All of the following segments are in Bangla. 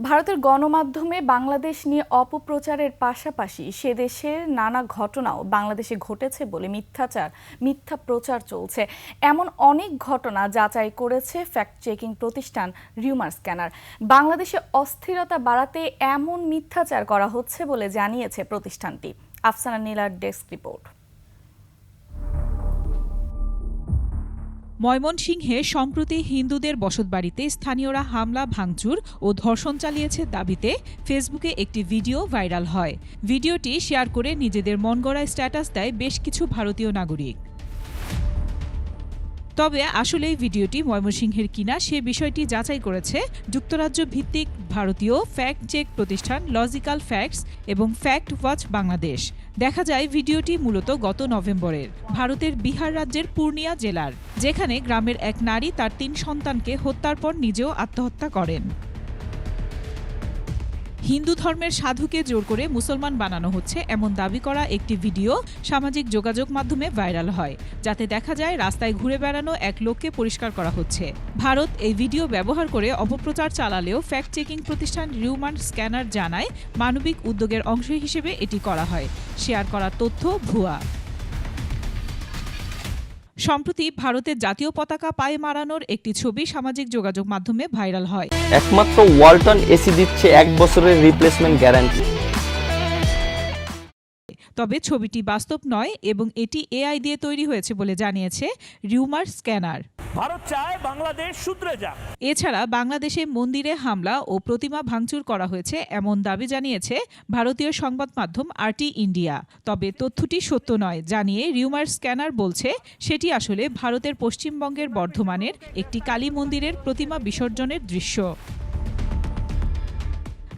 ভারতের গণমাধ্যমে বাংলাদেশ নিয়ে অপপ্রচারের পাশাপাশি সে দেশের নানা ঘটনাও বাংলাদেশে ঘটেছে বলে মিথ্যা প্রচার চলছে। এমন অনেক ঘটনা যাচাই করেছে ফ্যাক্ট চেকিং প্রতিষ্ঠান রিউমার স্ক্যানার। বাংলাদেশে অস্থিরতা বাড়াতে এমন মিথ্যাচার করা হচ্ছে বলে জানিয়েছে প্রতিষ্ঠানটি। আফসানা নীলার ডেস্ক রিপোর্ট। ময়মনসিংহে সম্প্রতি হিন্দুদের বসতবাড়িতে স্থানীয়রা হামলা ভাঙচুর ও ধর্ষণ চালিয়েছে দাবিতে ফেসবুকে একটি ভিডিও ভাইরাল হয়। ভিডিওটি শেয়ার করে নিজেদের মনগড়া স্ট্যাটাস দেয় বেশ কিছু ভারতীয় নাগরিক। তবে আসলে এই ভিডিওটি ময়মনসিংহের কিনা সে বিষয়টি যাচাই করেছে যুক্তরাজ্য ভিত্তিক ভারতীয় ফ্যাক্ট চেক প্রতিষ্ঠান লজিক্যাল ফ্যাক্টস এবং ফ্যাক্ট ওয়াচ বাংলাদেশ। দেখা যায় ভিডিওটি মূলত গত নভেম্বরের ভারতের বিহার রাজ্যের পূর্ণিয়া জেলার, যেখানে গ্রামের এক নারী তার ৩ সন্তানকে হত্যার পর নিজেও আত্মহত্যা করেন। হিন্দু ধর্মের সাধুকে জোর করে মুসলমান বানানো হচ্ছে এমন দাবি করা একটি ভিডিও সামাজিক যোগাযোগ মাধ্যমে ভাইরাল হয়, যাতে দেখা যায় রাস্তায় ঘুরে বেড়ানো এক লোককে পরিষ্কার করা হচ্ছে। ভারত এই ভিডিও ব্যবহার করে অপপ্রচার চালালেও ফ্যাক্ট চেকিং প্রতিষ্ঠান রিউমার স্ক্যানার জানায় মানবিক উদ্যোগের অংশ হিসেবে এটি করা হয়। শেয়ার করা তথ্য ভুয়া। সম্প্রতি ভারতের জাতীয় পতাকা পায়ে মারানোর একটি ছবি সামাজিক যোগাযোগ মাধ্যমে ভাইরাল হয়। একমাত্র ওয়ালটন এসি দিচ্ছে 1 বছরের রিপ্লেসমেন্ট গ্যারান্টি। তবে ছবিটি বাস্তব নয় এবং এটি এআই দিয়ে তৈরি হয়েছে বলে জানিয়েছে রিউমার স্ক্যানার। ভারত চায় বাংলাদেশ শুধরে যাক। এছাড়া বাংলাদেশে মন্দিরে হামলা ও প্রতিমা ভাঙচুর করা হয়েছে এমন দাবি জানিয়েছে ভারতীয় সংবাদ মাধ্যম RT ইন্ডিয়া। তবে তথ্যটি সত্য নয় জানিয়ে রিউমার স্ক্যানার বলছে সেটি আসলে ভারতের পশ্চিমবঙ্গের বর্ধমানের একটি কালী মন্দিরের প্রতিমা বিসর্জনের দৃশ্য।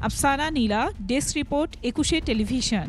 আফসানা নীলা, ডেস্ক রিপোর্ট, 21 টেলিভিশন।